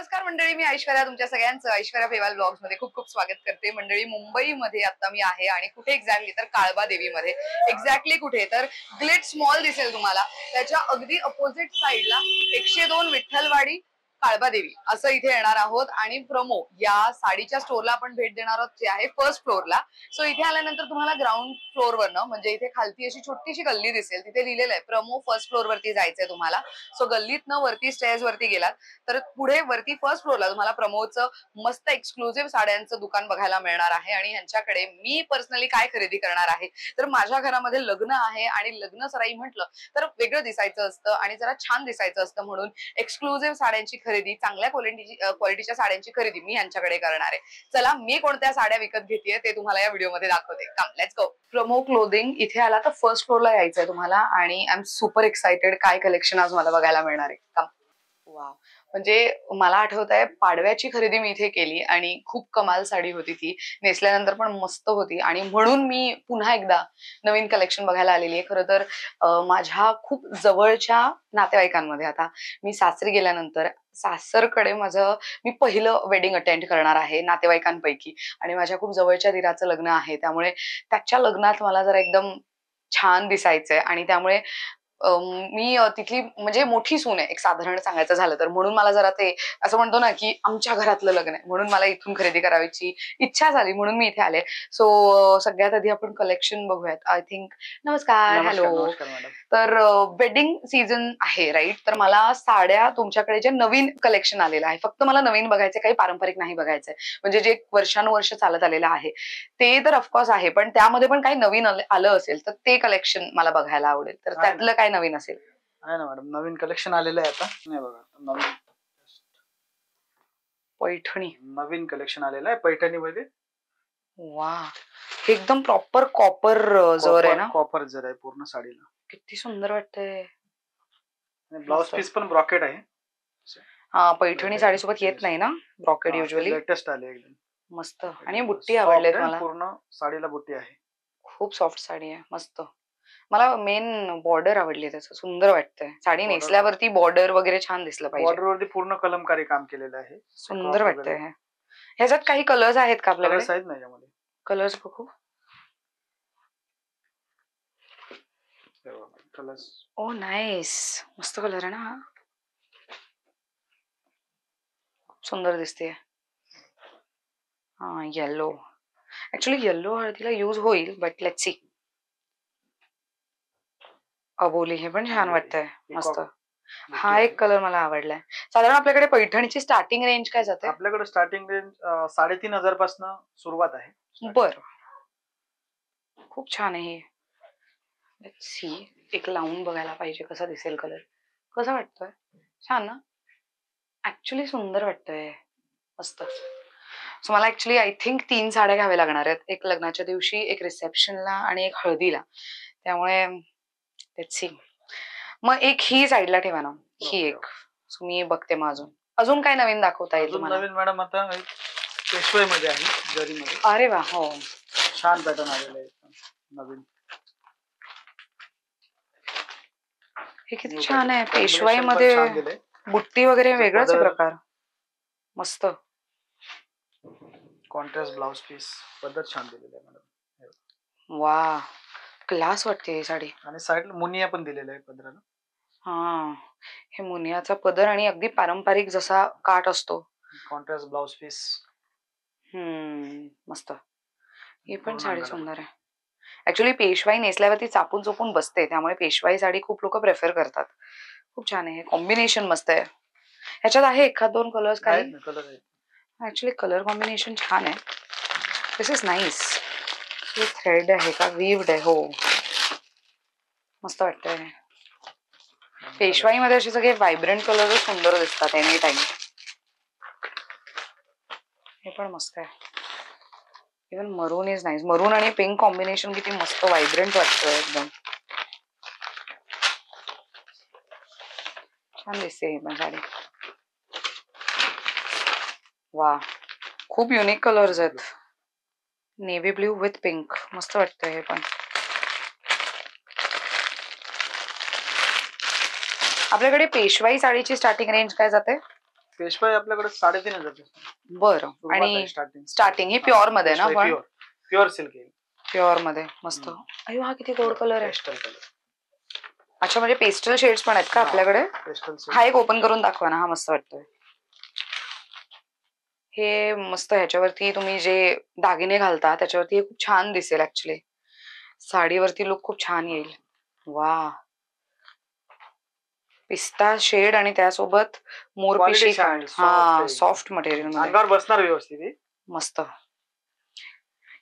नमस्कार मंडळी, मी ऐश्वर्या तुमच्या सगळ्यांचं ऐश्वर्या फेवाल ब्लॉग्स मध्ये खूप खूप स्वागत करते. मंडळी, मुंबईमध्ये आता मी आहे आणि कुठे एक्झॅक्टली तर काळबा देवीमध्ये. एक्झॅक्टली कुठे तर ग्लिट्स मॉल दिसेल तुम्हाला, त्याच्या अगदी अपोजिट साइडला 102 विठ्ठलवाडी काळबा देवी असं इथे येणार आहोत. आणि प्रमो या साडीच्या स्टोरला आपण भेट देणार आहोत, जे आहे फर्स्ट फ्लोअरला. सो इथे आल्यानंतर तुम्हाला ग्राउंड फ्लोअरवरनं म्हणजे इथे खालती अशी छोटीशी गल्ली दिसेल, तिथे लिहिलेलं आहे प्रमो फर्स्ट फ्लोअर वरती जायचंय तुम्हाला. सो गल्लीतनं वरती स्टेअर्स वरती गेलात तर पुढे वरती फर्स्ट फ्लोअरला तुम्हाला प्रमोदचं मस्त एक्सक्लुझिव्ह साड्यांचं दुकान बघायला मिळणार आहे. आणि यांच्याकडे मी पर्सनली काय खरेदी करणार आहे तर माझ्या घरामध्ये लग्न आहे आणि लग्न सराई म्हटलं तर वेगळं दिसायचं असतं आणि जरा छान दिसायचं असतं, म्हणून एक्सक्लुझिव्ह साड्यांची खरेदी, चांगल्या क्वालिटीच्या साड्यांची खरेदी मी यांच्याकडे करणार आहे. चला, मी कोणत्या साड्या विकत घेतेय ते तुम्हाला या व्हिडिओमध्ये दाखवते. Come let's go. Promo clothing इथे आला तर फर्स्ट फ्लोअरला यायचंय तुम्हाला आणि आय एम सुपर एक्साइटेड काय कलेक्शन आज मला बघायला मिळणार आहे. कम. वाव, म्हणजे मला आठवत आहे पाडव्याची खरेदी मी इथे केली आणि खूप कमाल साडी होती ती, नेसल्यानंतर पण मस्त होती आणि म्हणून मी पुन्हा एकदा नवीन कलेक्शन बघायला आलेली आहे. खरं तर माझ्या खूप जवळच्या नातेवाईकांमध्ये आता मी सासरी गेल्यानंतर सासरकडे मी पहिलं वेडिंग अटेंड करणार आहे नातेवाईकांपैकी आणि माझ्या खूप जवळच्या दिराचं लग्न आहे, त्यामुळे त्याच्या लग्नात मला जरा एकदम छान दिसायचंय आणि त्यामुळे मी तिथली म्हणजे मोठी सून आहे एक साधारण सांगायचं झालं तर, म्हणून मला जरा ते असं म्हणतो ना की आमच्या घरातलं लग्न आहे म्हणून मला इथून खरेदी करायची इच्छा झाली, म्हणून मी इथे आले. सो सगळ्यात आधी आपण कलेक्शन बघूयात. I think. नमस्कार. हॅलो. तर वेडिंग सीझन आहे राईट, तर मला साड्या तुमच्याकडे जे नवीन कलेक्शन आलेलं आहे, फक्त मला नवीन बघायचं, काही पारंपरिक नाही बघायचंय. म्हणजे जे वर्षानुवर्ष चालत आलेलं आहे ते तर ऑफकोर्स आहे, पण त्यामध्ये पण काही नवीन आलं असेल तर ते कलेक्शन मला बघायला आवडेल. तर त्यातलं काय नवीन असेल? आहे ना मॅडम, नवीन कलेक्शन आलेलं आहे आता. नाही बघा, नवीन पैठणी नवीन कलेक्शन आलेलं आहे पैठणीमध्ये. वा, हे एकदम प्रॉपर कॉपर जर आहे ना, कॉपर जर आहे पूर्ण साडीला. किती सुंदर वाटतंय. ब्लाउज पीस पण ब्रॉकेट आहे. हा, पैठणी साडी सोबत येत नाही ना ब्रॉकेट, युजली लेटेस्ट आले एकदम मस्त. आणि बुट्टी आवडली मला, पूर्ण साडीला बुट्टी आहे. खूप सॉफ्ट साडी आहे, मस्त. मला मेन बॉर्डर आवडली, त्याचं सुंदर वाटतंय. साडी नेसल्यावरती बॉर्डर वगैरे छान दिसलं पाहिजे. बॉर्डर वरती पूर्ण कलमकारी काम केलेलं आहे, सुंदर वाटतंय. ह्याच्यात काही कलर्स आहेत का आपल्याकडे? कलर्स आहेत ना यामध्ये. कलर्स बघू. कलर्स, ओ नाईस, मस्त कलर आहे ना हा, सुंदर दिसते. हा, येलो. ऍक्च्युली येलो हळदीला यूज होईल, बट लेट्स सी. अबोली, हे पण छान वाटतंय, मस्त. हा एक कलर मला आवडलाय. साधारण आपल्याकडे पैठणीची स्टार्टिंग रेंज काय जाते? आपल्याकडे स्टार्टिंग रेंज 3,500 पासून सुरुवात आहे. बर, खूप छान आहे हे. लेट्स सी, एक लावून बघायला पाहिजे कसा दिसेल कलर. कसा वाटतोय? छान ना, ऍक्च्युली सुंदर वाटतंय, मस्त. सो मला ऍक्च्युली आय थिंक 3 साड्या घ्याव्या लागणार आहेत, एक लग्नाच्या दिवशी, एक रिसेप्शनला आणि एक हळदीला. त्यामुळे लेट्स सी. मग एक ही साईडला ठेवा ना, ही एक. सो मी बघते मग अजून काय नवीन दाखवता येईल तुम्हाला? नवीन मॅडम आता पेशवाई मध्ये आहे, जरीमध्ये. अरे वा, हो, छान पॅटर्न आलेला आहे नवीन. हे किती छान आहे, पेशवाई मध्ये बुट्टी वगैरे वेगळाच प्रकार, मस्त. कॉन्ट्रास्ट ब्लाउज पीस, पदर छान दिलेला आहे मॅडम. वा, क्लास वाटते ही साडी. आणि साईडला मुनिया पण दिलेला आहे पदराला. हा, हे मुनियाचा पदर आणि अगदी पारंपरिक जसा काठ असतो. कॉन्ट्रास्ट ब्लाउज पीस, मस्त. ही पण साडी सुंदर आहे. ऍक्च्युली पेशवाई नेसल्यावरती चापून चोपून बसते, त्यामुळे पेशवाई साडी खूप लोक प्रेफर करतात. खूप छान आहे, कॉम्बिनेशन मस्त आहे. ह्याच्यात आहे एखाद दोन कलर्स काही? ऍक्च्युली कलर कॉम्बिनेशन छान आहे. दिस इज नाईस. हे थ्रेड आहे का, वीव्ड आहे? हो, मस्त वाटतंय. पेशवाई मध्ये असे सगळे व्हायब्रंट कलर सुंदर दिसतात एनी टाइम. हे पण मस्त आहे. इवन मरून इज नाईस. मरून आणि पिंक कॉम्बिनेशन किती मस्त व्हायब्रंट वाटतोय, एकदम छान दिसते ही पण साडी. वा, खूप युनिक कलर्स आहेत. नेव्ही ब्ल्यू विथ पिंक, मस्त वाटतंय हे पण. आपल्याकडे पेशवाई साडीची स्टार्टिंग रेंज काय जाते? पेशवाई आपल्याकडे 3,500 बरं. आणि स्टार्टिंग स्टार्टिंग ही प्युअर मध्ये ना पण प्युअर प्युअर सिल्क आहे. प्युअर मध्ये मस्त. अयो हा किती गोड कलर आहे. Pastel colour. अच्छा म्हणजे पेस्टल शेड्स पण आहेत का आपल्याकडे? पेस्टल हा एक ओपन करून दाखवा ना. हा मस्त वाटतोय. हे मस्त. ह्याच्यावरती तुम्ही जे दागिने घालता त्याच्यावरती हे खूप छान दिसेल ऍक्च्युली. साडीवरती लुक खूप छान येईल. वा. पिस्ता शेड आणि त्यासोबत मोरपिशी काठ. हा सॉफ्ट मटेरियल मध्ये अंगावर बसणार व्यवस्थित. मस्त.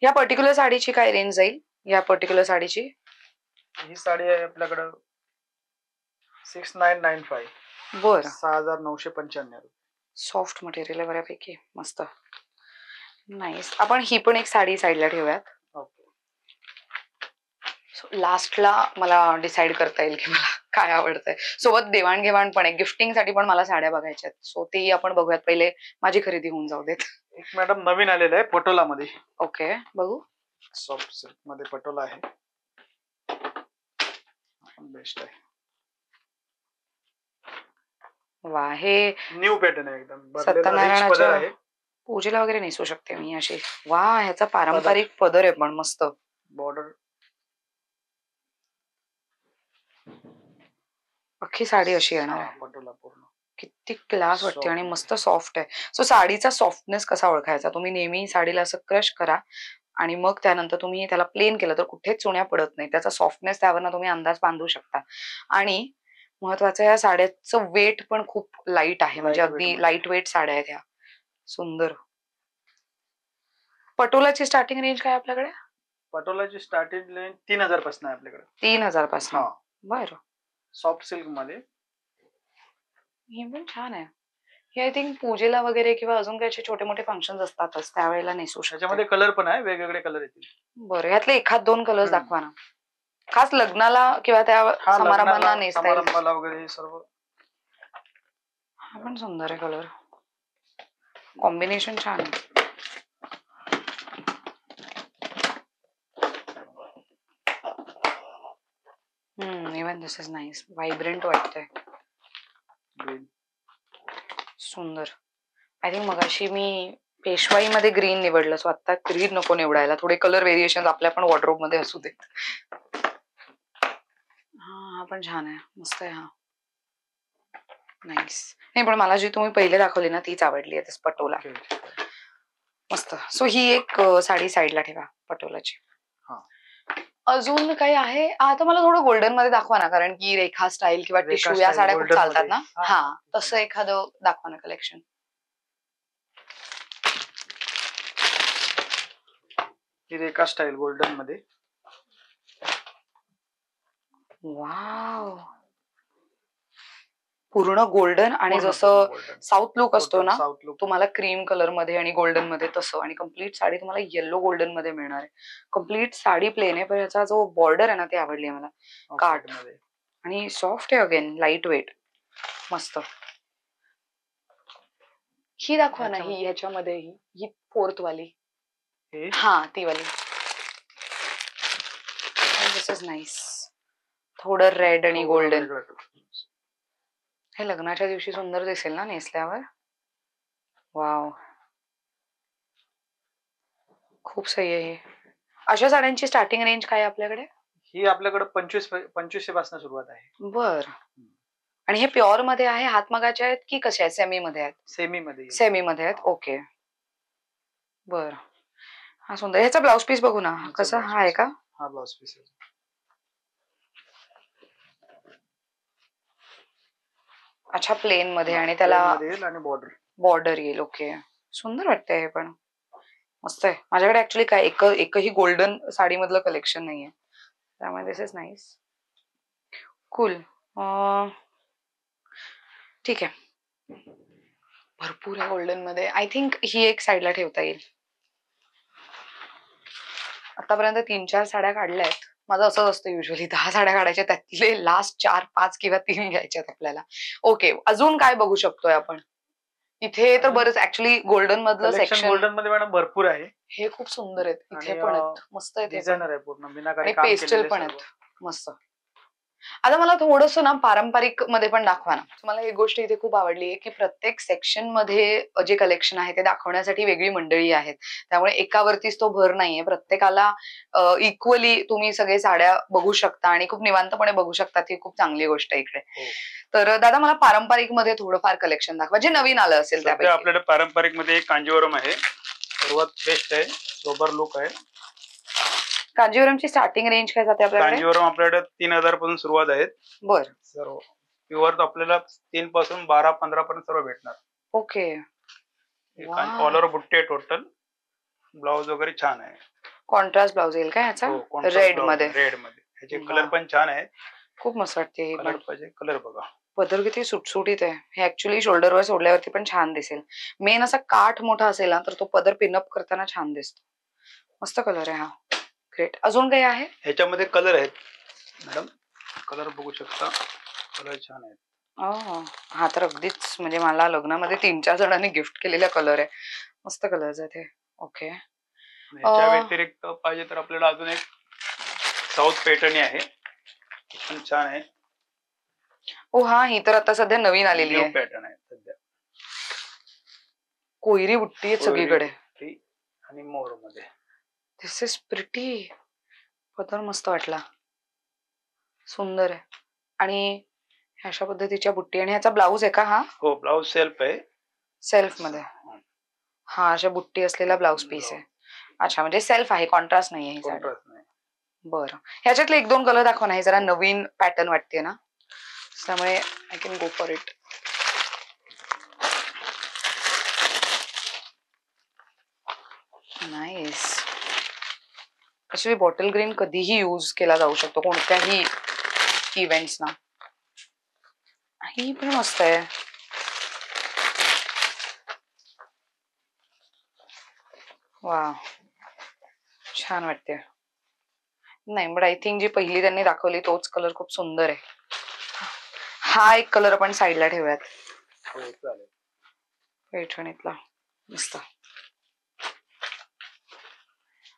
या पर्टिक्युलर साडीची काय रेंज जाईल? या पर्टिक्युलर साडीची ही साडी आहे आपल्याकडं 6995. बरं. 6,995. सॉफ्ट मटेरियल आहे बऱ्यापैकी. मस्त. नाईस. आपण ही पण एक साडी साईडला ठेवूयात. लास्टला मला डिसाइड करता येईल की मला काय आवडतंय. सोबत देवाणघेवाण पण आहे. गिफ्टिंग साठी पण मला साड्या बघायच्या आहेत. सो तेही आपण बघूयात. पहिले माझी खरेदी होऊन जाऊ देत. एक मॅडम नवीन आलेलं आहे पटोला मध्ये. ओके बघू. सॉफ्ट सिल्क मध्ये पटोला आहे. बेस्ट आहे. वा. हे न्यू पॅटर्न आहे एकदम. सत्यनारायणाच्या पूजेला वगैरे नेसू शकते मी अशी. वा. ह्याचा पारंपरिक पदर आहे पण मस्त. बॉर्डर. अख्खी साडी अशी येणार आहे. पटोला पूर्ण. किती क्लास वाटते आणि मस्त सॉफ्ट आहे. सो साडीचा सॉफ्टनेस कसा ओळखायचा? तुम्ही नेहमी साडीला असं क्रश करा आणि मग त्यानंतर तुम्ही त्याला प्लेन केलं तर कुठेच चुण्या पडत नाही. त्याचा सॉफ्टनेस त्यावरनं तुम्ही अंदाज बांधू शकता. आणि महत्वाचं या साड्याचं वेट पण खूप लाईट आहे. म्हणजे अगदी लाईट वेट साड्या आहेत ह्या. सुंदर. पटोलाची स्टार्टिंग रेंज काय आपल्याकडे? पटोलाची स्टार्टिंग रेंज 3,000 पासून आहे आपल्याकडे. 3,000 पासून. बरं. सॉफ्ट सिल्क मध्ये. हे पण छान आहे. हे आय थिंक पूजेला वगैरे किंवा अजून काही छोटे मोठे फंक्शन असतातच त्यावेळेला नेसू शकतो. त्याच्यामध्ये कलर पण आहे. वेगवेगळे कलर येतील. बरं. यातले एखाद दोन कलर्स दाखवा ना. खास लग्नाला किंवा त्या समारंभाला नेसता येईल. समारंभाला वगैरे सर्व. हा पण सुंदर आहे कलर. कॉम्बिनेशन छान आहे. Even this is nice. Vibrant वाटतंय. सुंदर. आय थिंक मगाशी मी पेशवाई मध्ये ग्रीन निवडलं. सो आता ग्रीन नको निवडायला. थोडे कलर व्हेरिएशन आपल्या पण वॉर्डरोब मध्ये असू देत. हा पण छान आहे. मस्त आहे हा. नाईस. नाही पण मला जी तुम्ही पहिले दाखवली ना तीच आवडली आहे. पटोला मस्त. सो ही एक साडी साईडला ठेवा पटोलाची. अजून काही आहे? आता मला थोडं गोल्डन मध्ये दाखवा ना. कारण की रेखा स्टाईल किंवा टिश्यू या साड्या खूप चालतात ना. हा तसं एखादं दाखवा ना कलेक्शन. ही रेखा स्टाईल गोल्डन मध्ये. वाव. पूर्ण गोल्डन आणि जसं साऊथ लुक असतो ना तुम्हाला क्रीम कलर मध्ये आणि गोल्डन मध्ये तसं. आणि कम्प्लीट साडी तुम्हाला येलो गोल्डन मध्ये मिळणार आहे. कम्प्लीट साडी प्लेन आहे पण याचा जो बॉर्डर आहे ना ते आवडली मला. काठ आणि सॉफ्ट आहे. Again light weight. मस्त. ही दाखवा ना. ही ह्याच्यामध्ये ही फोर्थ वाली. हा ती वाली. दिस इज नाईस. थोडं रेड आणि गोल्डन. हे लग्नाच्या दिवशी सुंदर दिसेल ना नेसल्यावर. वाव. खूप सही आहे. अशा साड्यांची स्टार्टिंग रेंज काय आपल्याकडे? ही आपल्याकडे 2500 पासून सुरुवात आहे. बर. आणि हे प्युअर मध्ये आहे? हातमागाचे आहेत की कसे आहेत? सेमी मध्ये आहेत? सेमी मध्ये आहेत. ओके. बर. हा सुंदर. ह्याचा ब्लाउज पीस बघू ना. कसा हा आहे का? हा ब्लाउज पीस. अच्छा प्लेन मध्ये आणि त्याला बॉर्डर येईल. ओके. सुंदर वाटतंय हे पण. मस्त आहे. माझ्याकडे ऍक्च्युली काय एकही गोल्डन साडी मधलं कलेक्शन नाहीये त्यामुळे दिस इज नाईस. कूल. ठीक आहे. भरपूर आहे गोल्डन मध्ये. आय थिंक ही एक साईडला ठेवता येईल. आतापर्यंत 3-4 साड्या काढल्या आहेत. माझं असंच असतं युजली 10 साड्या काढायच्या त्यातले लास्ट 4-5 किंवा 3 घ्यायच्यात आपल्याला. ओके. अजून काय बघू शकतोय आपण? इथे तर बरंच ऍक्च्युली गोल्डन मधलं सेक्शन. गोल्डन मध्ये मॅडम भरपूर आहे. हे खूप सुंदर आहेत. इथे पण आहेत. मस्त आहेत. डिझायनर आहे पूर्ण. मीनाकारी काम केलेलं आहे. पेस्टल पण आहेत. मस्त. आता मला थोडस ना पारंपरिक मध्ये पण दाखवा ना. मला एक गोष्ट इथे खूप आवडली आहे की प्रत्येक सेक्शन मध्ये जे कलेक्शन आहे ते दाखवण्यासाठी वेगळी मंडळी आहेत. त्यामुळे एकावरतीच तो भर नाहीये. प्रत्येकाला इक्वली तुम्ही सगळे साड्या बघू शकता आणि खूप निवांतपणे बघू शकता. ही खूप चांगली गोष्ट आहे इकडे. तर दादा मला पारंपरिक मध्ये थोडंफार कलेक्शन दाखवा जे नवीन आलं असेल त्यापैकी. आपल्याकडे पारंपरिक मध्ये कांजीवरम आहे, सर्वात बेस्ट आहे, सोबर लुक आहे. कांजीवरमची स्टार्टिंग रेंज काय जाते आपल्याकडे? कांजीवरम आपल्याकडे 3000 पासून सुरुवात आहे. बर. सर्व प्युअर आपल्याला 3 पासून 12-15 पर्यंत सर्व भेटणार. ओके. ऑल ओव्हर बुट्टी आहे टोटल. ब्लाउज वगैरे छान आहे. कॉन्ट्रास्ट ब्लाउज येईल का याचा? रेड मध्ये. रेड मध्ये ह्याचे कलर पण छान आहे. खूप मस्त वाटते हे. कलर बघा. पदर किती सुटसुटीत आहे. हे ऍक्च्युली शोल्डरवर सोडल्यावरती पण छान दिसेल. मेन असा काठ मोठा असेल ना तर तो पदर पिनअप करताना छान दिसतो. मस्त कलर आहे हा. ग्रेट. अजून काही आहे? ह्याच्यामध्ये कलर आहेत मॅडम, कलर बघू शकता, कलर छान आहेत. हा तर अगदीच म्हणजे मला लग्नामध्ये 3-4 जणांनी गिफ्ट केलेला कलर आहे. मस्त कलर्स आहेत हे. ओके. याच्या व्यतिरिक्त पाहिजे तर आपल्याला अजून एक साऊथ पॅटर्न आहे, पण छान आहे. हा, ही तर आता सध्या नवीन आलेली आहे. पॅटर्न आहे सध्या. कोयरी बुट्टी आहे सगळीकडे आणि मोर मध्ये. दिस इज प्रिटी. पदर मस्त वाटला, सुंदर आहे. आणि अशा पद्धतीच्या बुट्टी. आणि ह्याचा ब्लाऊज आहे का हा? हो, ब्लाऊज सेल्फ आहे. सेल्फ मध्ये. हा, अशा बुट्टी असलेला ब्लाऊज पीस आहे. अच्छा, म्हणजे सेल्फ आहे, कॉन्ट्रास्ट नाहीये. कॉन्ट्रास्ट नाही. बरं. ह्याच्यातले 1-2 कलर दाखवा ना. हे जरा नवीन पॅटर्न वाटते ना, त्यामुळे I can go for it. Nice. अशी बॉटल ग्रीन कधीही यूज केला जाऊ शकतो कोणत्याही इव्हेंट्स ना. ही पण मस्त आहे. वा, छान वाटते. नाही, बट आय थिंक जी पहिली त्यांनी दाखवली तोच कलर खूप सुंदर आहे. हा एक कलर आपण साईडला ठेवूयात. हो, चालेल. पैठणीतला मस्त.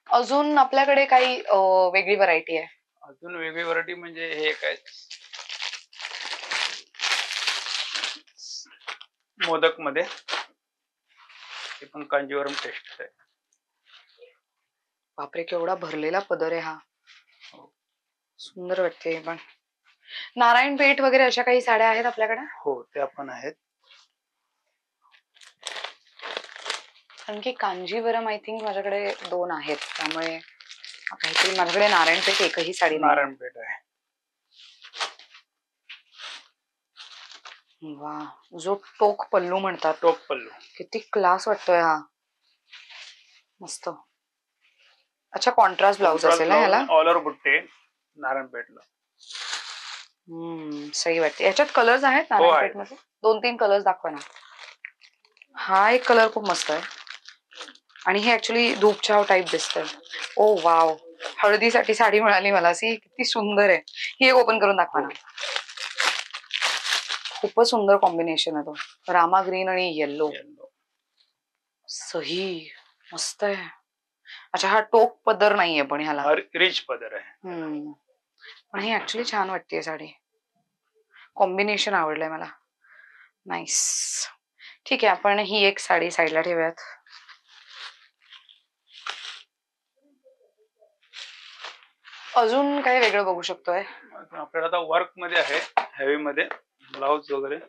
अजून आपल्याकडे काही वेगळी व्हरायटी आहे? अजून वेगळी व्हरायटी म्हणजे हे काय, मोदक मध्ये, हे पण कांजीवरम टेस्ट आहे. बापरे, केवढा भरलेला पदर आहे हा. सुंदर वाटते. पण नारायण पेठ वगैरे अशा काही साड्या आहेत आपल्याकडे? हो, त्या पण आहेत. आणखी कांजीवरम आय थिंक माझ्याकडे 2 आहेत, त्यामुळे काहीतरी माझ्याकडे नारायण पेठ एकही साडी नाही. नारायण पेठ आहे. वा, जो टोक पल्लू म्हणतात, टोक पल्लू किती क्लास वाटतोय हा. मस्त. अच्छा, कॉन्ट्रास्ट ब्लाउज असेल ना ह्याला? ऑल ओव्हर बुट्टे नारायण पेठला. सही वाटते. याच्यात कलर्स आहेत नारायण पेठ मध्ये? 2-3 कलर्स दाखवा ना. हा एक कलर खूप मस्त आहे. आणि हे ऍक्च्युली धूपछाव टाइप दिसतंय. ओ वाव, हळदीसाठी साडी मिळाली मला. सी, किती सुंदर आहे. ही एक ओपन करून दाखवा ना. खूपच सुंदर कॉम्बिनेशन आहे तो. रामा ग्रीन आणि येल्लो. सही, मस्त आहे. अच्छा, हा टोक पदर नाहीये पण ह्याला रिच पदर आहे. पण ही ऍक्च्युली छान वाटते साडी. कॉम्बिनेशन आवडलंय मला. नाईस. ठीक आहे, आपण ही एक साडी साईडला ठेवूयात. अजून काही वेगळं बघू शकतोय? आपल्याला आता वर्क मध्ये आहे, हेवी मध्ये, ब्लाउज वगैरे.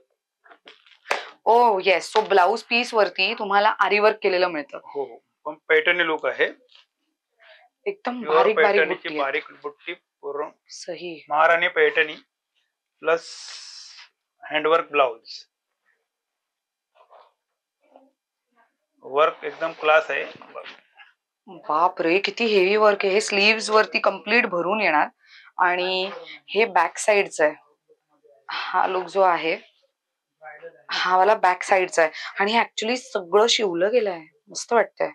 ओ येस, सो ब्लाउज पीस वरती तुम्हाला आरी वर्क केलेलं मिळतं. हो, पण पैठणी लुक आहे. एकदम बारीक बारीक बुट्टी. बारीक बुट्टी पूर्ण. सही. महाराणी Paithani plus handwork blouse. Work एकदम क्लास आहे. बाप रे, किती हेवी वर्क आहे. हे स्लीव्स वरती कम्प्लीट भरून येणार. आणि हे बॅक साइडचं आहे. हा लुक जो आहे हा वाला बॅक साइडचा आहे. आणि हे ऍक्च्युली सगळं शिवलं गेलं आहे. मस्त वाटतंय.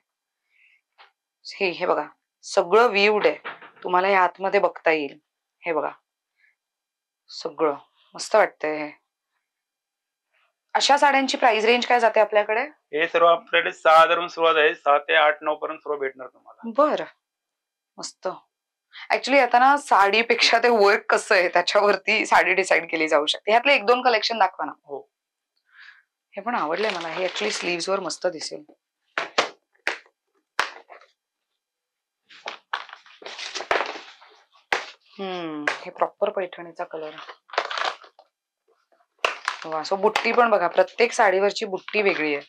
हे बघा, सगळं विवड आहे. तुम्हाला हे आतमध्ये बघता येईल. हे बघा, सगळं मस्त वाटतंय. हे अशा साड्यांची प्राइस रेंज काय जाते आपल्याकडे? हे सर्व आपल्याकडे 6000 सुरुवात आहे. 6 ते 8-9 पर्यंत सर्व भेटणार तुम्हाला. बरं, मस्त. ऍक्च्युली आता ना साडीपेक्षा ते वर्क कसं आहे त्याच्यावरती साडी डिसाईड केली जाऊ शकते. ह्यातले 1-2 कलेक्शन दाखवा ना. हो. हे पण आवडलंय मला. हे ऍक्च्युली स्लीव्स वर मस्त दिसेल. हे प्रॉपर पैठणीचा कलर. वा, सो बुट्टी पण बघा, प्रत्येक साडीवरची बुट्टी वेगळी आहे.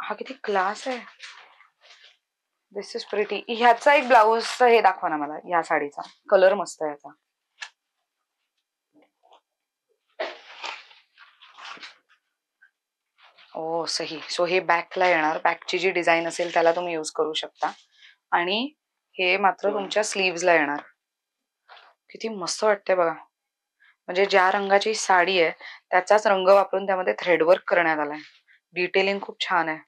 हा किती क्लास आहे. दिस इज प्रिटी. ह्याचा एक ब्लाऊज हे दाखवा ना मला. या साडीचा कलर मस्त आहे याचा. ओ सही. सो हे बॅकला येणार. बॅकची जी डिझाईन असेल त्याला तुम्ही यूज करू शकता. आणि हे मात्र तुमच्या स्लीव्हजला येणार. किती मस्त वाटतंय बघा. म्हणजे ज्या रंगाची साडी आहे त्याचाच रंग वापरून त्यामध्ये थ्रेडवर्क करण्यात आलाय. डिटेलिंग खूप छान आहे.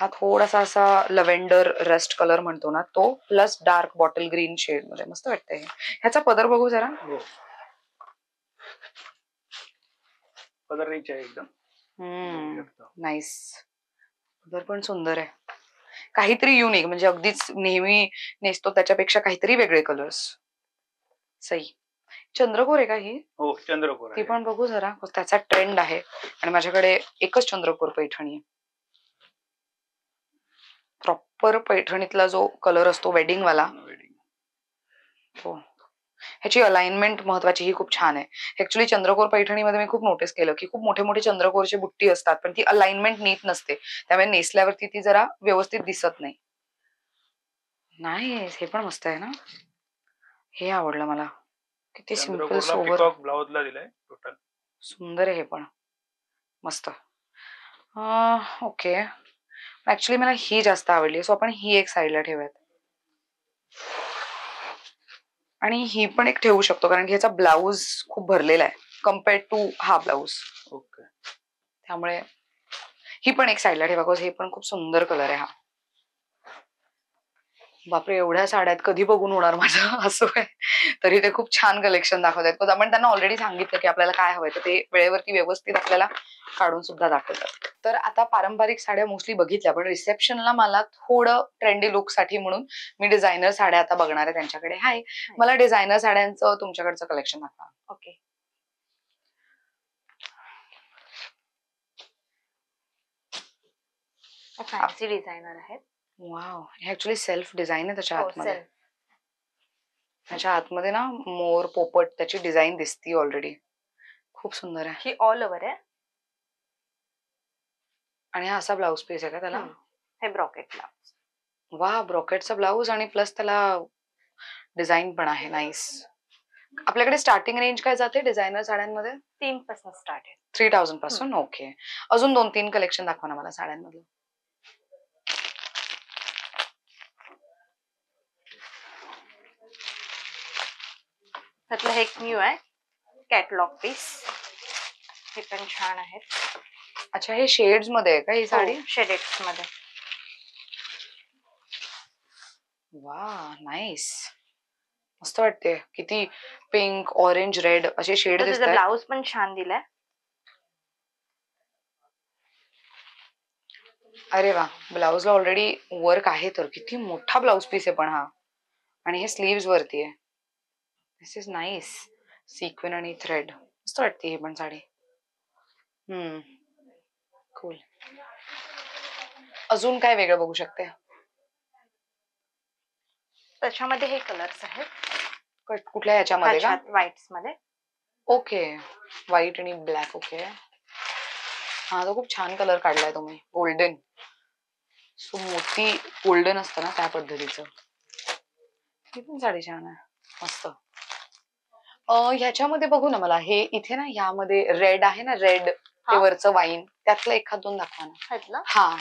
हा थोडासा असा लव्हेंडर रस्ट कलर म्हणतो ना तो, plus dark bottle green shade मध्ये मस्त वाटतंय. ह्याचा पदर बघू जरा. पदर रिच आहे एकदम. नाईस. पदर पण सुंदर आहे. काहीतरी युनिक, म्हणजे अगदीच नेहमी नेसतो त्याच्यापेक्षा काहीतरी वेगळे कलर्स. सही. चंद्रकोर आहे का ही? हो, चंद्रकोर. ती पण बघू जरा. त्याचा ट्रेंड आहे आणि माझ्याकडे एकच चंद्रकोर पैठणी आहे. प्रॉपर पैठणीतला जो कलर असतो वेडिंग वाला तो. ह्याची अलाइनमेंट महत्वाची, ही खूप छान आहे. ऍक्च्युली चंद्रकोर पैठणीमध्ये मी खूप नोटीस केलं की खूप मोठे मोठे चंद्रकोरची बुट्टी असतात पण ती अलाइनमेंट नीट नसते, त्यामुळे नेसल्यावरती ती जरा व्यवस्थित दिसत नाही. नाही, हे पण मस्त आहे ना. हे आवडलं मला. किती सिंपल सोबर. ब्लाउजला दिलाय टोटल. सुंदर आहे हे पण. मस्त. ओके. ऍक्च्युली मला ही जास्त आवडली, सो आपण ही एक साईडला ठेवूयात. आणि ही पण एक ठेवू शकतो कारण की ह्याचा ब्लाऊज खूप भरलेला आहे कम्पेअर्ड टू हा ब्लाऊज. ओके. त्यामुळे ही पण एक साईडला ठेवा, बिकॉज हे पण खूप सुंदर कलर आहे हा. बापरे, एवढ्या साड्यात कधी बघून होणार माझं असं आहे. तरी ते खूप छान कलेक्शन दाखवत आहेत. बिकॉज आपण त्यांना ऑलरेडी सांगितलं की आपल्याला काय हवंय, तर ते वेळेवरती व्यवस्थित आपल्याला काढून सुद्धा दाखवतात. तर आता पारंपरिक साड्या मोस्टली बघितल्या, पण रिसेप्शनला मला थोडं ट्रेंडी लुक साठी म्हणून मी डिझायनर साड्या आता बघणार आहे त्यांच्याकडे. हाय, मला डिझायनर साड्यांचं तुमच्याकडचं कलेक्शन दाखवा. ओके. फॅन्सी डिझायनर आहेत. वाव, हे ऍक्च्युली सेल्फ डिझाईन आहे त्याच्या हो, आतमध्ये. self. त्याच्या आतमध्ये ना मोर पोपट त्याची डिझाईन दिसती ऑलरेडी. खूप सुंदर आहे. ही ऑल ओव्हर आहे. आणि हा असा ब्लाऊज पीस आहे का त्याला? हे ब्रॉकेट ब्लाऊज. वा, ब्रॉकेटचा ब्लाऊज आणि प्लस त्याला डिझाईन पण आहे. नाईस. आपल्याकडे स्टार्टिंग रेंज काय जाते डिझायनर साड्यांमध्ये? 3 पासून स्टार्ट आहे. 3000 पासून. ओके. अजून 2-3 कलेक्शन दाखवा ना मला साड्यांमधलं. त्यातलं हे एक न्यू आहे कॅटलॉग पीस. हे पण छान आहेत. अच्छा, हे शेड्स मध्ये आहे का ही साडी? शेडेड्स मध्ये. वा, नाईस. मस्त वाटते. किती पिंक, ऑरेंज, रेड असे शेड दिसतात. ब्लाऊज पण छान दिलाय. अरे वा, ब्लाऊजला ऑलरेडी वर्क आहे. तर किती मोठा ब्लाऊज पीस आहे पण हा. आणि हे स्लीव्स वरती आहे. दिस इज नाईस. सिक्वेन आणि थ्रेड मस्त वाटते ही पण साडी. कूल. अजून काय वेगळं बघू शकते? त्याच्यामध्ये हे कलर्स आहेत. कुठल्या ह्याच्यामध्ये का? व्हाईट्स मध्ये. ओके, व्हाईट आणि ब्लॅक. ओके. हा, तो खूप छान कलर काढलाय तुम्ही. गोल्डन. सो मोठी गोल्डन असतं ना त्या पद्धतीचं. ही पण साडी छान आहे. मस्त. ह्याच्यामध्ये बघू ना मला. हे इथे ना ह्यामध्ये रेड आहे ना, रेड ते वरचं वाईन, त्यातलं 1-2 दाखवा ना. हा,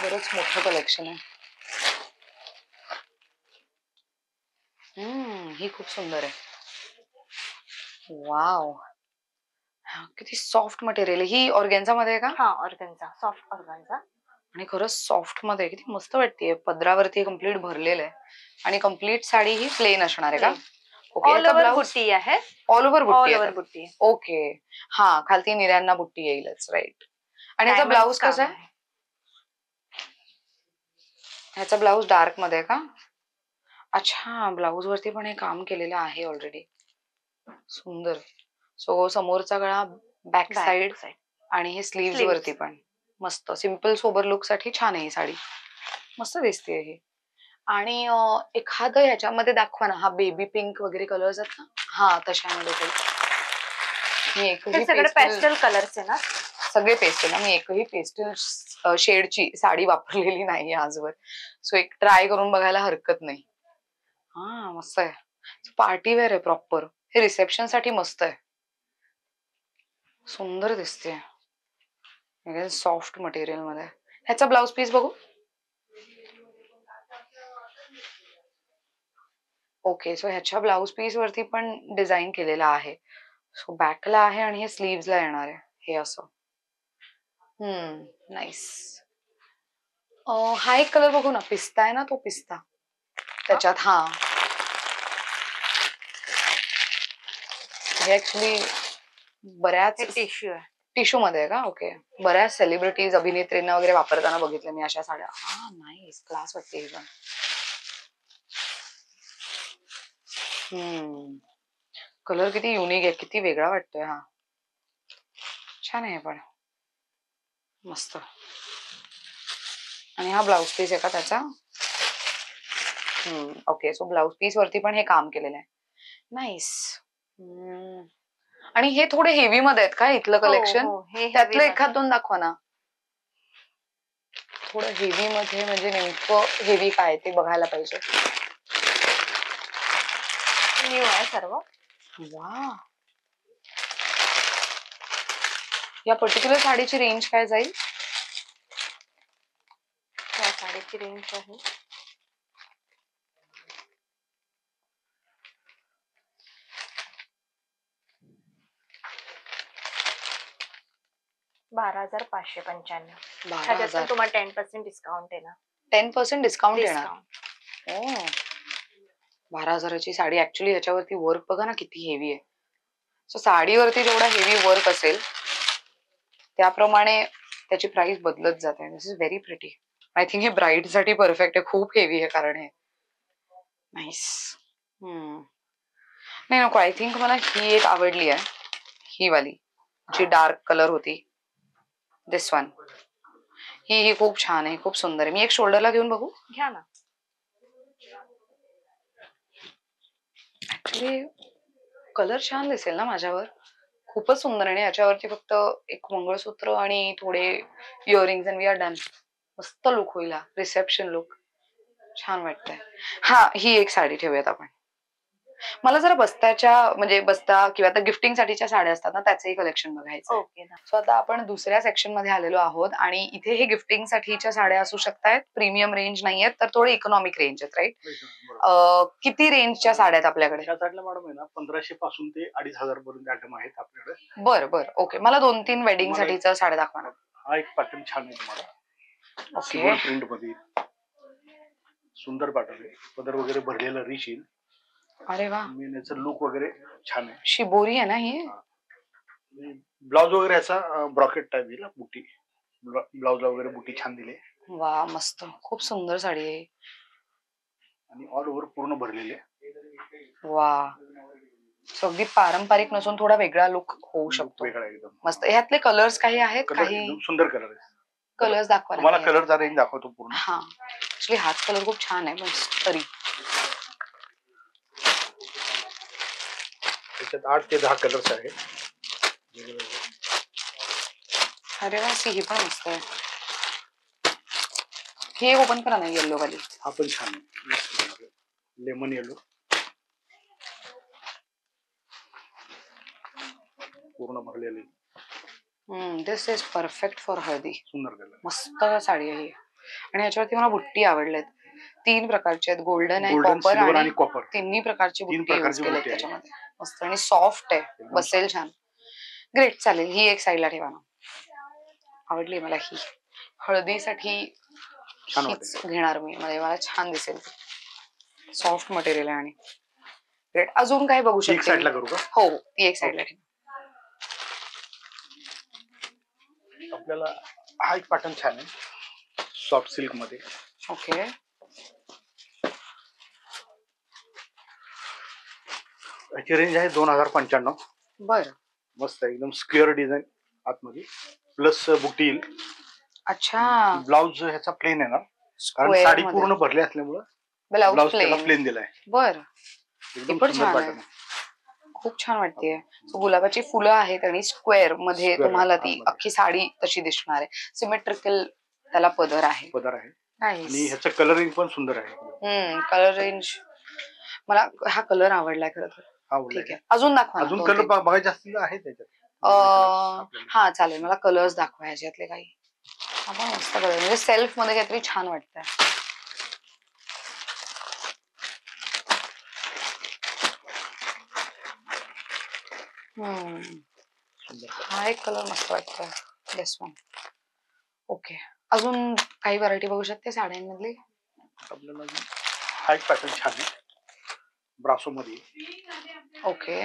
बरंच मोठं कलेक्शन आहे. ही खूप सुंदर आहे. वाव, किती सॉफ्ट मटेरियल. ही ऑर्गेन्झा मध्ये आहे का? हा, ऑर्गेन्झा, सॉफ्ट ऑर्गेन्झा. आणि खरंच सॉफ्ट मध्ये किती मस्त वाटते. पदरावरती कम्प्लीट भरलेलं आहे आणि कम्प्लीट साडी ही प्लेन असणार आहे का? ऑल ओव्हर बुट्टी आहे. ऑल ओव्हर बुट्टी. ऑल ओव्हर बुट्टी. ओके. हा, खालती निर्यांना बुट्टी येईलच. राईट. आणि ह्याचा ब्लाऊज कसा आहे? ह्याचा ब्लाऊज डार्क मध्ये आहे का? अच्छा, ब्लाऊज वरती पण हे काम केलेलं आहे ऑलरेडी. सुंदर. सो समोरचा गळा बॅक साइड साईड आणि हे स्लीव्स Sleeves. वरती पण मस्त सिम्पल सोबर लुक साठी छान आहे ही साडी. मस्त दिसते ही. आणि एखादं ह्याच्यामध्ये दाखवा ना, हा बेबी पिंक वगैरे कलर्स आहेत ना, हा तशामध्ये काही. मी एकही हे सगळे पेस्टल पेस्टल कलर्स आहे ना. सगळे पेस्टल ना, मी एकही पेस्टल शेडची साडी वापरलेली नाही आजवर. सो एक ट्राय करून बघायला हरकत नाही. हा मस्त आहे. पार्टी वेअर आहे प्रॉपर. हे रिसेप्शन साठी मस्त आहे. सुंदर दिसते. सॉफ्ट मटेरियल मध्ये. ह्याचा ब्लाउज पीस बघू. ओके, सो ह्याच्या ब्लाउज पीस वरती पण डिझाईन केलेला आहे. सो बॅकला आहे आणि हे स्लीव्हजला येणार आहे हे असं. नाईस. हा एक कलर बघू ना, पिस्ता आहे ना, तो पिस्ता त्याच्यात. हा हे ऍक्च्युली बऱ्याच टिश्यू आहे. टिश्यू मध्ये आहे का? ओके. बऱ्याच सेलिब्रिटीज अभिनेत्रींना वगैरे वापरताना बघितलं मी अशा साड्या. हा नाईस, क्लास वाटते ही पण. कलर किती युनिक आहे, किती वेगळा वाटतोय हा. छान आहे पण मस्त. आणि हा ब्लाउज पीस आहे का त्याचा? ओके, सो ब्लाउज पीस वरती पण हे काम केलेलं आहे. नाईस. आणि हे थोडे हेवी मध्ये आहेत का इथलं कलेक्शन? हे त्यातलं एखाद दोन दाखवा ना. थोडं हेवी मध्ये म्हणजे नेमकं हेवी काय ते बघायला पाहिजे. न्यू आहे सर्व. वा, या पर्टिक्युलर साडीची रेंज काय जाईल? या साडीची रेंज आहे 12,595. 12,000. तुम्हाला 10% डिस्काउंट आहे ना. 10% डिस्काउंट येणार. डिस्काउंट. 12,000ची साडी. ऍक्च्युली याच्यावरती वर्क बघा ना किती हेवी आहे. सो साडीवरती जेवढा हेवी वर्क असेल त्याप्रमाणे त्याची प्राइस बदलत जाते. This is very pretty. I think हे ब्राईड साठी परफेक्ट आहे. खूप हेवी आहे कारण हे. नाईस. नाही नको, आय थिंक मला ही एक आवडली आहे, ही वाली जी डार्क कलर होती. दिस वन. ही खूप छान आहे, खूप सुंदर आहे. मी एक शोल्डरला घेऊन बघू. घ्या ना. ऍक्च्युली कलर छान दिसेल ना माझ्यावर. खूपच सुंदर. आणि याच्यावरती फक्त एक मंगळसूत्र आणि थोडे earrings and we are done. मस्त लुक होईल हा. रिसेप्शन लुक छान वाटतंय. हा, ही एक साडी ठेवूयात आपण. मला जरा बस्त्याच्या म्हणजे बस्ता किंवा आता गिफ्टिंग साठीच्या साड्या असतात ना, त्याचंही कलेक्शन बघायचं. ओके. सो आता आपण दुसऱ्या सेक्शन मध्ये आलेलो आहोत आणि इथे हे गिफ्टिंग साठीच्या साड्या असू शकतात. प्रीमियम रेंज नाहीयेत तर थोडे इकॉनॉमिक रेंज आहेत, राईट? किती रेंजच्या साड्या आहेत आपल्याकडे? या साईडला मॅडम आहे ना 1500 पासून ते 2,500 पर्यंत आयटम आहेत आपल्याकडे. बरं ओके. मला 2-3 वेडिंग साठीच्या साड्या दाखवा ना. हा एक पॅटर्न छान आहे तुम्हाला. ओके. प्रिंट मध्ये सुंदर पॅटर्न आहे. पदर वगैरे भरलेलं रिच येईल. अरे वा, याचं लुक वगैरे छान आहे. शिबोरी आहे ना ही? ब्लाउज वगैरे याचा ब्रॉकेट टाइप येईल. बुटी ब्लाउजला वगैरे बुटी छान दिली. वा मस्त, खूप सुंदर साडी आहे. आणि ऑल ओव्हर पूर्ण भरलेले. वा, अगदी पारंपरिक नसून थोडा वेगळा लुक होऊ शकतो. वेगळा एकदम मस्त. ह्यातले कलर्स काही आहेत? काही सुंदर कलर आहे. कलर्स दाखवा. तुम्हाला कलरचा रेंज दाखवतो पूर्ण. हा, ऍक्च्युली हाच कलर खूप छान आहे पण तरी. त्याच्यात 8 ते 10 कलर्स आहेत. अरे वा, ही पण मस्त आहे. हे ओपन करा ना, येल्लो वाली. हा पण छान आहे. लेमन येलो पूर्ण भरलेली. दिस इज परफेक्ट फॉर हळदी. सुंदर कलर. मस्त साडी आहे. आणि याच्यावरती मला बुट्टी आवडलेत. 3 प्रकारचे आहेत, गोल्डन आहे, कॉपर आणि कॉपर. तिन्ही प्रकारची बुट्टी यूज केली बुट्टी आहे. त्याच्यामध्ये. मस्त आणि सॉफ्ट आहे, बसेल छान. ग्रेट, चालेल. ही एक साईडला ठेवा ना. आवडली मला ही. हळदीसाठी हीच घेणार मी. मला छान दिसेल. सॉफ्ट मटेरियल आहे आणि ग्रेट. अजून काय बघू शकते? साईडला करू का? हो, ती एक साईडला ठेवा. आपल्याला हा एक पॅटर्न छान आहे, सॉफ्ट सिल्क मध्ये. ओके. याची रेंज आहे 2095. बर. मस्त आहे एकदम स्क्वेअर डिझाईन आतमध्ये प्लस बुटी येईल. अच्छा. ब्लाउज ह्याचा प्लेन आहे ना, कारण Square साडी मध्ये. पूर्ण भरली असल्यामुळे ब्लाउज ब्लाउज त्याला प्लेन. प्लेन दिलाय. बर. एकदम पण सुंदर छान पॅटर्न आहे. आहे. खूप छान वाटतेय. सो गुलाबाची फुलं आहेत आणि स्क्वेअर मध्ये Square तुम्हाला ती आतमध्ये. अख्खी साडी तशी दिसणार आहे. सिमेट्रिकल त्याला पदर आहे. पदर आहे आणि नाईस. ह्याचं कलरिंग पण सुंदर आहे. कलर रेंज मला हा कलर आवडलाय खरं तर. आवडलाय ठीक का? आहे, अजून दाखवा ना अजून दोन कलर तीन. बघायचे असतील तर आहे त्याच्यात. हा चालेल, मला कलर्स दाखवा ह्याच्यातले काही. आपण मस्त कलर म्हणजे सेल्फ मध्ये काहीतरी छान वाटतंय. सुंदर हा एक कलर मस्त वाटतोय. दिस वन. ओके, अजून काही व्हरायटी बघू शकते साड्यांमधली. आपल्याला हा एक पॅटर्न छान आहे ब्रासो मध्ये. ओके.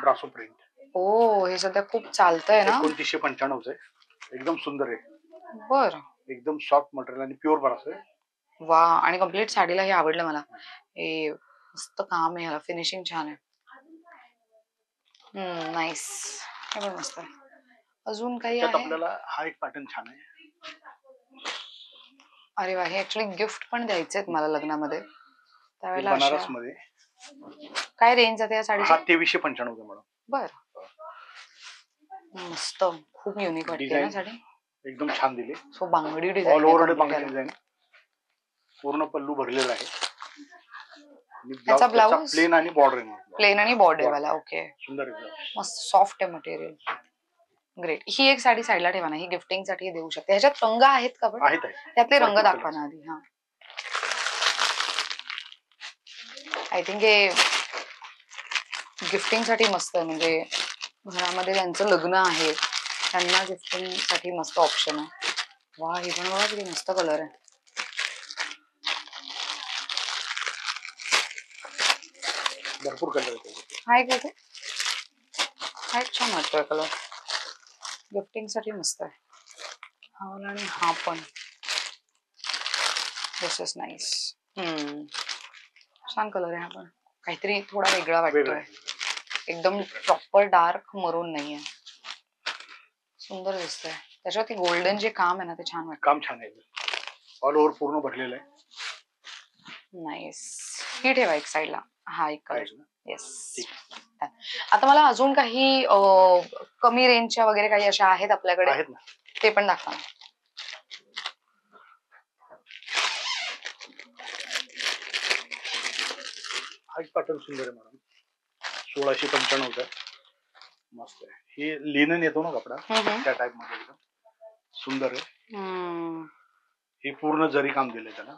ब्रासो प्रिंट. ओ, हे सध्या खूप चालतंय ना. 2995 आहे. एकदम सुंदर आहे. बर. एकदम सॉफ्ट मटेरियल आणि प्युअर ब्रासो आहे. वा, आणि कम्प्लीट साडीला हे आवडलं मला. हे मस्त काम आहे, ह्याला फिनिशिंग छान आहे. नाईस. हे पण मस्त आहे. अजून काही त्याच्यात आहे? आपल्याला हा एक पॅटर्न छान आहे. अरे वा, हे ऍक्च्युली गिफ्ट पण द्यायचे मला लग्नामध्ये, त्यावेळेला बनारस अशा. मध्ये. काय रेंज आहे या साडीची? हा 2395 मॅडम. बर. मस्त, खूप युनिक वाटते ना साडी. एकदम छान दिली. सो बांगडी ऑल डिझाईन ओव्हर बांगडी डिझाईन. पूर्ण पल्लू भरलेला आहे. त्याचा ब्लाउज प्लेन आणि बॉर्डर. प्लेन आणि बॉर्डर वाला. ओके. सुंदर आहे. मस्त सॉफ्ट आहे मटेरियल. ग्रेट. ही एक साडी साईडला ठेवा ना, ही गिफ्टिंग साठी देऊ शकते. ह्याच्यात रंग आहेत का पण? आहेत. त्यातले रंग दाखवा ना आधी. हा, आय थिंक हे गिफ्टिंग साठी मस्त आहे. म्हणजे घरामध्ये ज्यांचं लग्न आहे त्यांना गिफ्टिंग साठी मस्त ऑप्शन आहे. वा, ही पण बघा किती मस्त कलर आहे. भरपूर कलर आहेत. हा एक होते, हा एक छान वाटतोय कलर. गिफ्टिंग साठी मस्त आहे. हा वाला आणि हा पण. दिस इज नाईस. छान कलर आहे हा पण. काहीतरी थोडा वेगळा वाटतोय. एकदम प्रॉपर डार्क मरून नाहीये. सुंदर दिसतंय. त्याच्यावरती गोल्डन जे काम आहे ना, ते छान वाटतं. काम छान आहे. ऑल ओव्हर पूर्ण भरलेलं आहे. नाईस. ही ठेवा एक साईडला. हा एक कलर. येस. ठीक. आता मला अजून काही कमी रेंजच्या वगैरे काही अशा आहेत आपल्याकडे? आहेत ना. ते पण दाखवा. हा एक पॅटर्न सुंदर आहे मॅडम. 1695 आहे. मस्त आहे. हे लिनन येतो ना कपडा, त्या टाइप मध्ये एकदम सुंदर आहे. हे पूर्ण जरी काम दिलंय त्याला.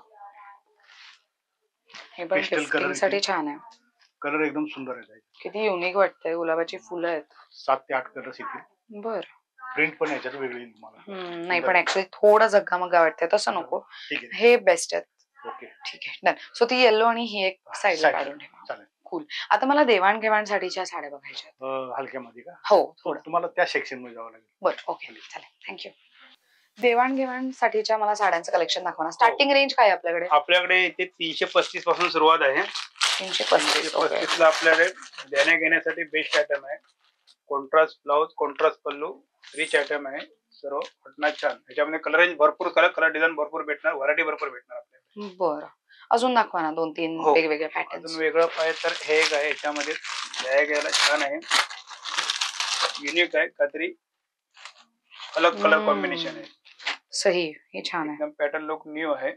हे पण गिफ्टिंग साठी छान आहे. कलर एकदम सुंदर आहे. किती युनिक वाटतंय. गुलाबाची फुलं आहेत. 7 ते 8 कलर्स येतील. बर. प्रिंट पण याच्यात वेगळी येईल तुम्हाला. नाही, पण ऍक्च्युली थोडं जग्गामग्गा वाटतंय, तसं नको. हे बेस्ट आहेत. ओके, ठीक आहे, डन. सो ती येलो आणि ही एक साईडला काढून ठेवा. चालेल. कूल. आता मला देवाणघेवाणसाठीच्या साड्या बघायच्या. हलक्यामध्ये का? हो, थोडं. तुम्हाला त्या सेक्शन मध्ये जावं लागेल. बरं, ओके, चालेल. थँक्यू. देवाणघेवाणसाठीच्या मला साड्यांचं कलेक्शन दाखवा ना. स्टार्टिंग रेंज काय आपल्याकडे? आपल्याकडे इथे 335 पासून सुरुवात आहे. 335 ला आपल्याकडे देण्या घेण्यासाठी बेस्ट आयटम आहे. कॉन्ट्रास्ट ब्लाउज, कॉन्ट्रास्ट पल्लू, रिच आयटम आहे. सर्व पटणार छान. याच्यामध्ये कलर रेंज भरपूर, कलर डिझाईन भरपूर भेटणार, व्हरायटी भरपूर भेटणार आपल्याकडे. बरं, अजून दाखवा ना 2-3 वेगवेगळे पॅटर्न. अजून वेगळं पाहिजे तर हे एक आहे. याच्यामध्ये घ्यायला छान आहे, युनिक आहे, काहीतरी अलग कलर कॉम्बिनेशन आहे. सही, हे छान आहे. एकदम पॅटर्न लुक न्यू आहे.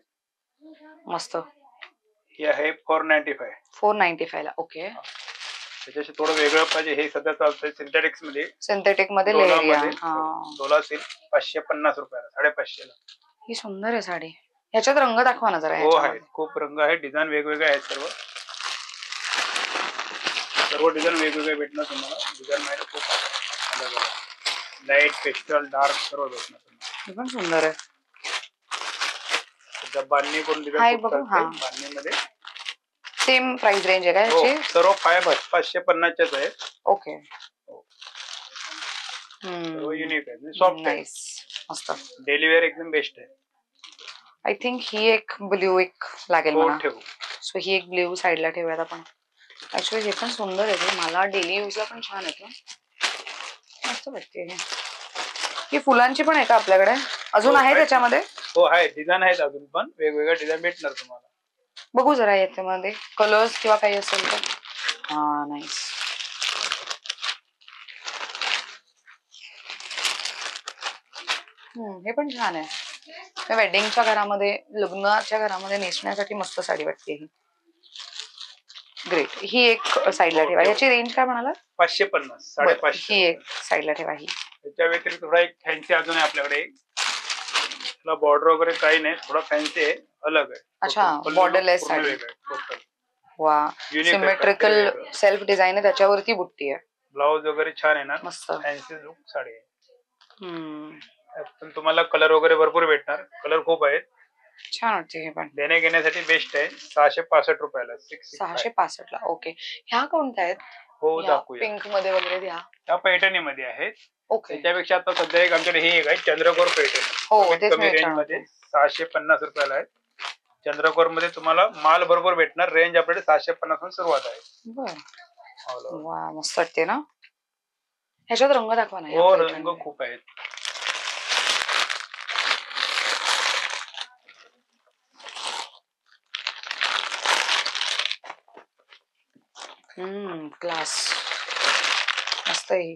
मस्त. हे आहे 495. 495 ला. ओके. त्याच्याशी थोडं वेगळं पाहिजे, हे सध्या चालतंय सिंथेटिक्स मध्ये. सिंथेटिक मध्ये लेहरिया. डोला सिल्क 550 रुपयाला, 550 ला. ही सुंदर आहे साडी. ह्याच्यात रंग दाखवा ना जरा. हो आहे, खूप रंग आहे, डिझाईन वेगवेगळे आहेत. सर्व डिझाईन वेगवेगळे भेटणार तुम्हाला. डिझाईन माहिती खूप अलग अलग, लाईट, पेस्टल, डार्क सर्व भेटणार तुम्हाला. हे पण सुंदर आहे. बांधणी करून डिझाईन बांधणी मध्ये सेम प्राइस रेंज आहे का याची? सर्व 550 आहे. ओके. युनिक आहे, सॉफ्ट आहे, मस्त. डेली वेअर एकदम बेस्ट आहे. आय थिंक ही एक ब्ल्यू एक लागेल मला. ठेवू. सो ही एक ब्ल्यू साईडला ठेवूयात आपण. ऍक्च्युली हे पण सुंदर आहे, मला डेली यूजला पण छान येतं, मस्त वाटते हे. ही फुलांची पण आहे का आपल्याकडे अजून? आहे त्याच्यामध्ये? हो आहे, डिझाईन आहेत अजून पण, वेगवेगळ्या डिझाईन भेटणार तुम्हाला. बघू जरा याच्यामध्ये कलर्स किंवा काही असेल तर. हा नाईस. हे पण छान आहे, वेडिंगच्या घरामध्ये, लग्नाच्या घरामध्ये नेसण्यासाठी मस्त साडी वाटते ही. ग्रेट. ही एक साईडला ठेवा. याची रेंज काय म्हणाला? 550, 550. ही एक साईडला ठेवा. ही त्याच्या व्यतिरिक्त थोडा एक फॅन्सी अजून आहे आपल्याकडे, त्याला बॉर्डर वगैरे काही नाही, थोडा फॅन्सी आहे, अलग आहे. अच्छा, बॉर्डरलेस साडी. वा, सिमेट्रिकल सेल्फ डिझाईन आहे, त्याच्यावरती बुट्टी आहे. ब्लाउज वगैरे छान आहे ना, मस्त फॅन्सी लुक साडी आहे. पण तुम्हाला कलर वगैरे भरपूर भेटणार, कलर खूप आहेत. छान वाटते हे पण, देण्या घेण्यासाठी बेस्ट आहे. 665 रुपयाला. 665 ला. ओके. ह्या कोणत्या आहेत? हो दाखवूया. पिंक मध्ये वगैरे द्या. ह्या पैठणी मध्ये आहेत. ओके. त्याच्यापेक्षा आता सध्या एक आमच्याकडे हे एक आहे चंद्रकोर पैठणी. हो, कमी रेंज मध्ये 650 रुपयाला आहे. चंद्रकोर मध्ये तुम्हाला माल भरपूर भेटणार. रेंज आपल्याकडे 750 पासून सुरुवात आहे. बर. वा, मस्त वाटते ना. ह्याच्यात रंग दाखवा ना. हो, रंग खूप आहेत. क्लास मस्त आहे,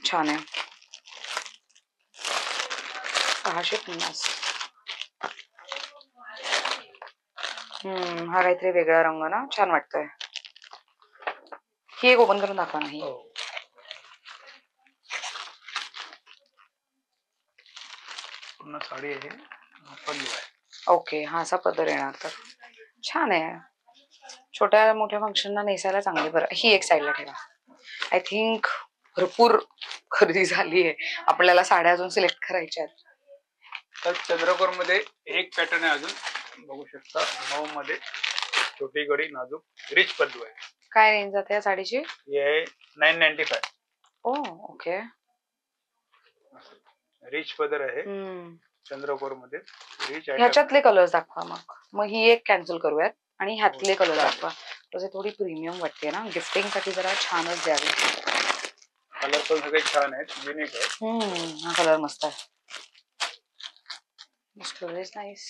छान आहे. 650. हा काहीतरी वेगळा रंग ना, छान वाटतोय. ही एक ओपन करून दाखवा नाही. पूर्ण साडी आहे, पल्लू आहे. ओके, हा असा पदर येणार तर छान आहे. छोट्या मोठ्या फंक्शनला नेसायला चांगली. बरं, ही एक साईडला ठेवा. आय थिंक भरपूर खरेदी झाली आहे, आपल्याला साड्या अजून सिलेक्ट करायच्या आहेत. तर चंद्रकोर मध्ये एक पॅटर्न आहे अजून, बघू शकता. मऊ मध्ये छोटी गडी, नाजूक, रिच पल्लू आहे. काय रेंज जाते या साडीची? हे 995. ओ, ओके. रिच पदर आहे चंद्रकोर मध्ये. रिच. ह्याच्यातले कलर्स दाखवा. मग ही एक कॅन्सल करूयात आणि ह्यातले कलर दाखवा. तसे थोडी प्रीमियम वाटते ना, गिफ्टिंग साठी जरा छानच द्यावी. कलर पण सगळे छान आहेत, युनिक आहे. हा कलर मस्त आहे. नाईस.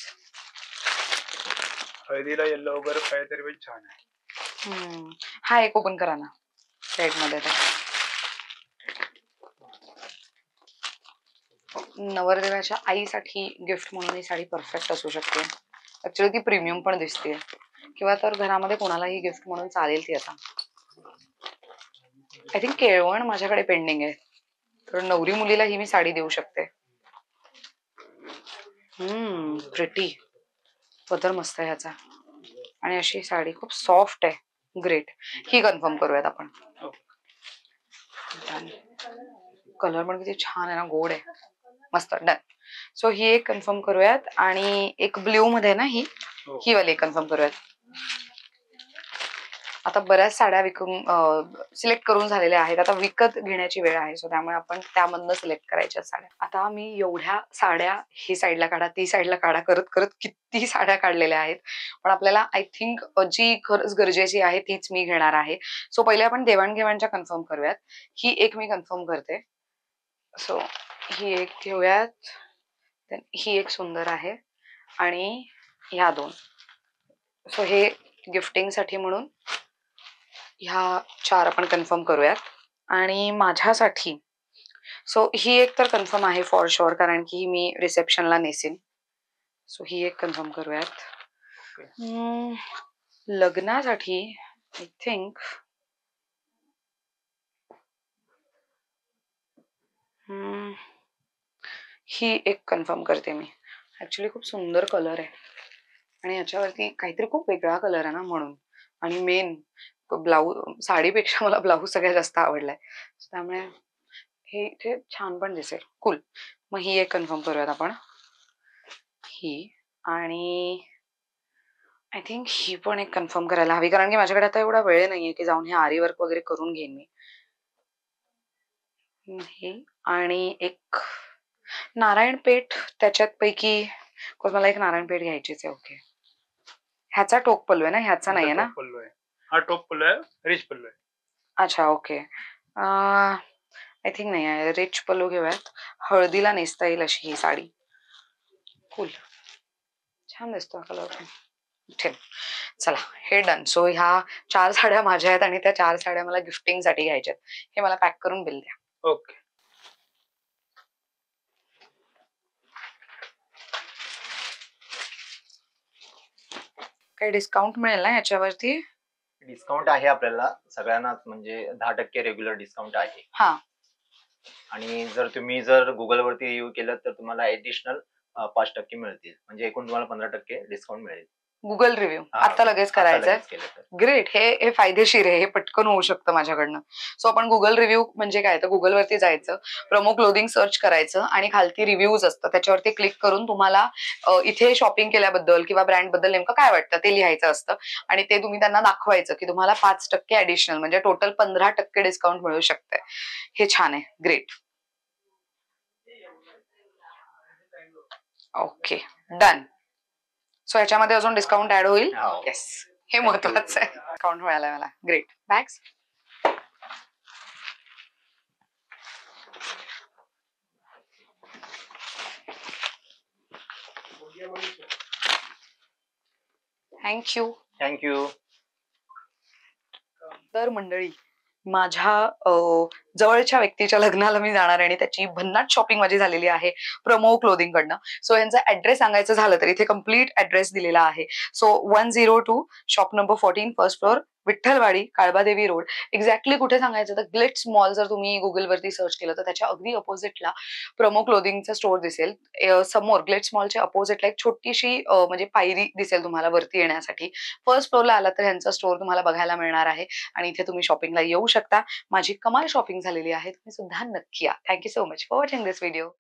हळदीला येल्लो वगैरे पाहिजे तरी पण छान आहे. हा एक ओपन करा ना, रेड मध्ये. नवरदेवाच्या आईसाठी गिफ्ट म्हणून ही साडी परफेक्ट असू शकते. ऍक्च्युली ती प्रीमियम पण दिसते, किंवा तर घरामध्ये कोणालाही गिफ्ट म्हणून चालेल ती. आता आय थिंक केळवण माझ्याकडे पेंडिंग आहे, तर नवरी मुलीला ही मी साडी देऊ शकते. प्रिटी पदर मस्त आहे ह्याचा, आणि अशी साडी खूप सॉफ्ट आहे. ग्रेट. ही कन्फर्म करूयात आपण. कलर पण किती छान आहे ना, गोड आहे, मस्त. डन. सो ही एक कन्फर्म करूयात, आणि एक ब्ल्यू मध्ये ना, ही वाली कन्फर्म करूयात. आता बऱ्याच साड्या सिलेक्ट करून झालेल्या आहेत, आता विकत घेण्याची वेळ आहे, सो त्यामुळे आपण त्यामधनं सिलेक्ट करायच्या साड्या. आता मी एवढ्या साड्या, ही साईडला काढा, ती साईडला काढा करत करत किती साड्या काढलेल्या आहेत, पण आपल्याला आय थिंक जी खरंच गरजेची आहे तीच मी घेणार आहे. सो पहिले आपण देवाणघेवाणच्या कन्फर्म करूयात. ही एक मी कन्फर्म करते. सो ही एक घेऊयात, ही एक सुंदर आहे, आणि ह्या दोन. सो हे गिफ्टिंग साठी म्हणून ह्या 4 आपण कन्फर्म करूयात. आणि माझ्यासाठी सो ही एक तर कन्फर्म आहे फॉर शुअर, कारण की मी रिसेप्शनला नेसेन. सो ही एक कन्फर्म करूयात. लग्नासाठी आय थिंक ही एक कन्फर्म करते मी. ऍक्च्युली खूप सुंदर कलर आहे, आणि याच्यावरती काहीतरी खूप वेगळा कलर आहे ना, म्हणून. आणि मेन ब्लाऊज, साडीपेक्षा मला ब्लाऊज सगळ्यात जास्त आवडलाय, त्यामुळे हे छान पण दिसेल. कूल. मग ही एक कन्फर्म करूयात आपण. ही, आणि आय थिंक ही पण एक कन्फर्म करायला हवी, कारण की माझ्याकडे आता एवढा वेळ नाहीये की जाऊन हे आरी वर्क वगैरे करून घेईन मी. ही, आणि एक नारायणपेठ त्याच्यात पैकी, मला एक नारायणपेठ घ्यायचीच आहे. ओके, ह्याचा टोक पल्लू आहे ना, ह्याचा नाहीये ना? टोप पल्लू आहे, हा टोप पल्लू आहे, रिच पल्लू आहे. अच्छा ओके. आय थिंक नाही आहे, रिच पल्लू घेऊयात. हळदीला नेसता येईल अशी ही साडी. कूल, छान दिसतो कलर. ठेव. चला हे डन. सो ह्या 4 साड्या माझ्या आहेत आणि त्या 4 साड्या मला गिफ्टिंग साठी घ्यायच्या आहेत. हे मला पॅक करून बिल द्या. ओके. काही डिस्काउंट मिळेल ना याच्यावरती? डिस्काउंट आहे आपल्याला सगळ्यांनाच, म्हणजे 10% रेग्युलर डिस्काउंट आहे. हा. आणि जर तुम्ही जर गुगल वरती रिव्ह्यू केलं तर तुम्हाला ऍडिशनल 5% मिळतील, म्हणजे एकूण तुम्हाला 15% डिस्काउंट मिळेल. गुगल रिव्ह्यू हा, आता लगेच आता करायचंय? लगेच केलं तर. ग्रेट. हे फायदेशीर आहे, हे पटकन होऊ शकतं माझ्याकडनं. सो आपण गुगल रिव्ह्यू म्हणजे काय, तर गुगल वरती जायचं, प्रोमो क्लोदिंग सर्च करायचं आणि खालती रिव्ह्यूज असतं, त्याच्यावरती क्लिक करून तुम्हाला इथे शॉपिंग केल्याबद्दल किंवा ब्रँड बद्दल नेमकं काय वाटतं ते लिहायचं असतं आणि ते तुम्ही त्यांना दाखवायचं की तुम्हाला 5% ऍडिशनल म्हणजे टोटल 15% डिस्काउंट मिळू शकतंय. हे छान आहे. ग्रेट. Okay done. सो ह्याच्यामध्ये अजून डिस्काउंट ऍड होईल? हो. येस, हे महत्वाचं आहे. डिस्काउंट मिळालाय मला. ग्रेट. Bags thank you. थँक्यू. तर मंडळी, माझ्या जवळच्या व्यक्तीच्या लग्नाला मी जाणार आहे आणि त्याची भन्नाट शॉपिंग माझी झालेली आहे प्रमो क्लोदिंग कडनं. सो यांचा ऍड्रेस सांगायचं झालं तर इथे कम्प्लीट ऍड्रेस दिलेला आहे. So 102 shop number 14 first floor, Vitthalwadi, Kalbadevi road. Exactly कुठे सांगायचं तर ग्लिट्स मॉल जर तुम्ही गुगलवरती सर्च केलं तर त्याच्या अगदी अपोजिटला प्रमो क्लोदिंगचा स्टोअर दिसेल. समोर ग्लिट्स मॉलच्या अपोजिटला एक छोटीशी म्हणजे पायरी दिसेल तुम्हाला वरती येण्यासाठी. फर्स्ट फ्लोअरला आला तर ह्यांचा स्टोअर तुम्हाला बघायला मिळणार आहे आणि इथे तुम्ही शॉपिंगला येऊ शकता. माझी कमाल शॉपिंग झालेली आहे, तुम्ही सुद्धा नक्की या. Thank you so much for watching this video.